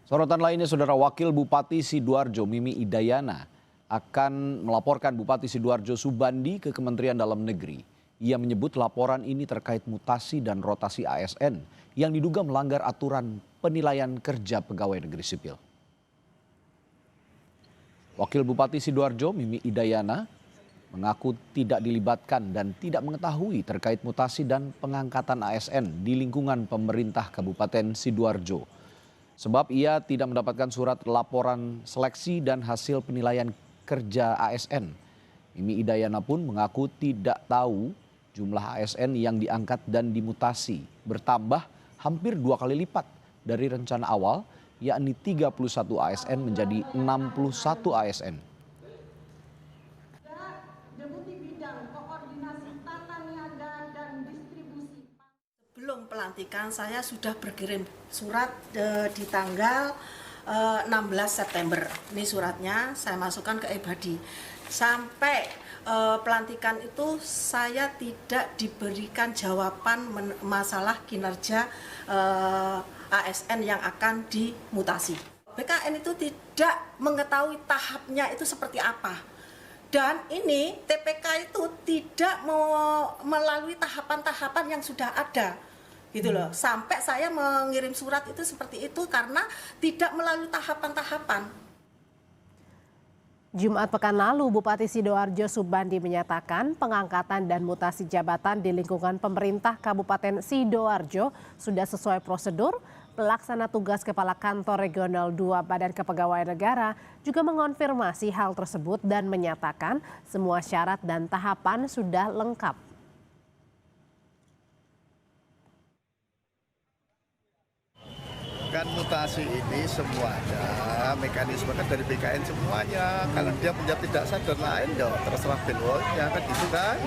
Sorotan lainnya, Saudara, Wakil Bupati Sidoarjo Mimi Idayana akan melaporkan Bupati Sidoarjo Subandi ke Kementerian Dalam Negeri. Ia menyebut laporan ini terkait mutasi dan rotasi ASN yang diduga melanggar aturan penilaian kerja pegawai negeri sipil. Wakil Bupati Sidoarjo Mimi Idayana mengaku tidak dilibatkan dan tidak mengetahui terkait mutasi dan pengangkatan ASN di lingkungan pemerintah Kabupaten Sidoarjo. Sebab ia tidak mendapatkan surat laporan seleksi dan hasil penilaian kerja ASN. Mimi Idayana pun mengaku tidak tahu jumlah ASN yang diangkat dan dimutasi bertambah hampir 2 kali lipat dari rencana awal, yakni 31 ASN menjadi 61 ASN. Sebelum pelantikan saya sudah berkirim surat di tanggal 16 September. Ini suratnya saya masukkan ke e-Badi. Sampai pelantikan itu saya tidak diberikan jawaban masalah kinerja ASN yang akan dimutasi. BKN itu tidak mengetahui tahapnya itu seperti apa. Dan ini TPK itu tidak melalui tahapan-tahapan yang sudah ada. Gitu loh. Sampai saya mengirim surat itu seperti itu karena tidak melalui tahapan-tahapan. Jumat pekan lalu, Bupati Sidoarjo Subandi menyatakan pengangkatan dan mutasi jabatan di lingkungan pemerintah Kabupaten Sidoarjo sudah sesuai prosedur. Pelaksana tugas Kepala Kantor Regional 2 Badan Kepegawaian Negara juga mengonfirmasi hal tersebut dan menyatakan semua syarat dan tahapan sudah lengkap. Kan mutasi ini semuanya mekanisme kan dari BKN semuanya. Kalau dia punya tidak sadar lain ya terserah BKN kan gitu kan.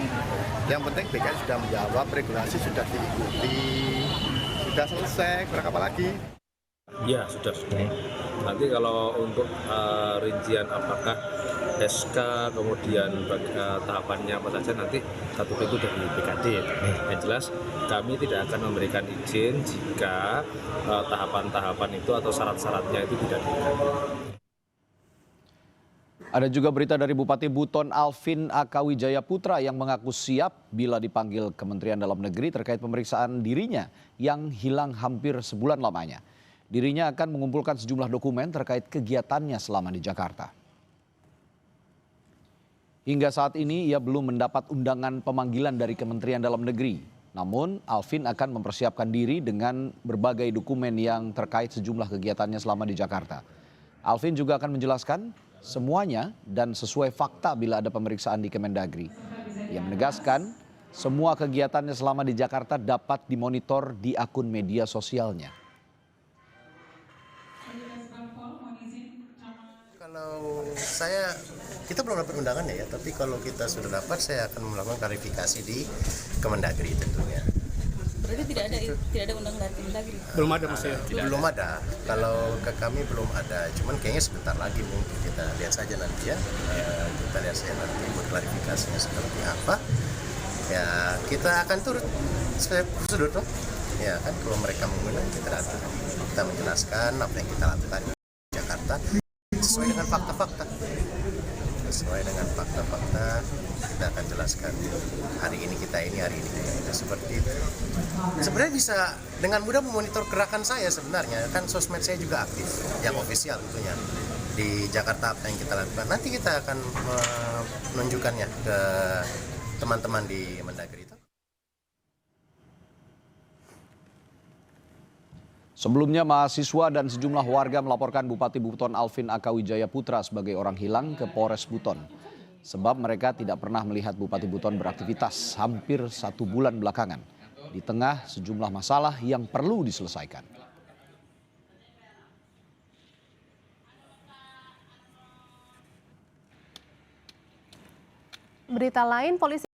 Yang penting BKN sudah menjawab, regulasi sudah diikuti, sudah selesai, berapa lagi? Ya sudah. Nanti kalau untuk rincian apakah SK kemudian tahapannya apa saja nanti satu pintu dari BKD. Yang jelas kami tidak akan memberikan izin jika tahapan-tahapan itu atau syarat-syaratnya itu tidak diikuti. Ada juga berita dari Bupati Buton Alvin Akawijaya Putra yang mengaku siap bila dipanggil Kementerian Dalam Negeri terkait pemeriksaan dirinya yang hilang hampir sebulan lamanya. Dirinya akan mengumpulkan sejumlah dokumen terkait kegiatannya selama di Jakarta. Hingga saat ini ia belum mendapat undangan pemanggilan dari Kementerian Dalam Negeri. Namun Alvin akan mempersiapkan diri dengan berbagai dokumen yang terkait sejumlah kegiatannya selama di Jakarta. Alvin juga akan menjelaskan semuanya dan sesuai fakta bila ada pemeriksaan di Kemendagri. Ia menegaskan semua kegiatannya selama di Jakarta dapat dimonitor di akun media sosialnya. Kalau kita belum dapat undangan ya, tapi kalau kita sudah dapat saya akan melakukan klarifikasi di Kemendagri tentunya. Berarti tidak ada undangan dari Kemendagri? Belum ada Mas ya? Belum ada, kalau ke kami belum ada, cuman kayaknya sebentar lagi mungkin kita lihat saja nanti ya. Kita lihat saja nanti buat klarifikasinya seperti apa. Ya kita akan turut sesuai prosedur toh. Ya kan kalau mereka mengundang kita datang, kita menjelaskan apa yang kita lakukan di Jakarta. Sesuai dengan fakta-fakta, kita akan jelaskan hari ini kita ini seperti itu. Sebenarnya bisa dengan mudah memonitor gerakan saya sebenarnya, kan sosmed saya juga aktif, yang ofisial tentunya di Jakarta apa yang kita lakukan. Nanti kita akan menunjukkannya ke teman-teman di Mendagri itu. Sebelumnya mahasiswa dan sejumlah warga melaporkan Bupati Buton Alvin Akawijaya Putra sebagai orang hilang ke Polres Buton. Sebab mereka tidak pernah melihat Bupati Buton beraktivitas hampir 1 bulan belakangan. Di tengah sejumlah masalah yang perlu diselesaikan. Berita lain, polisi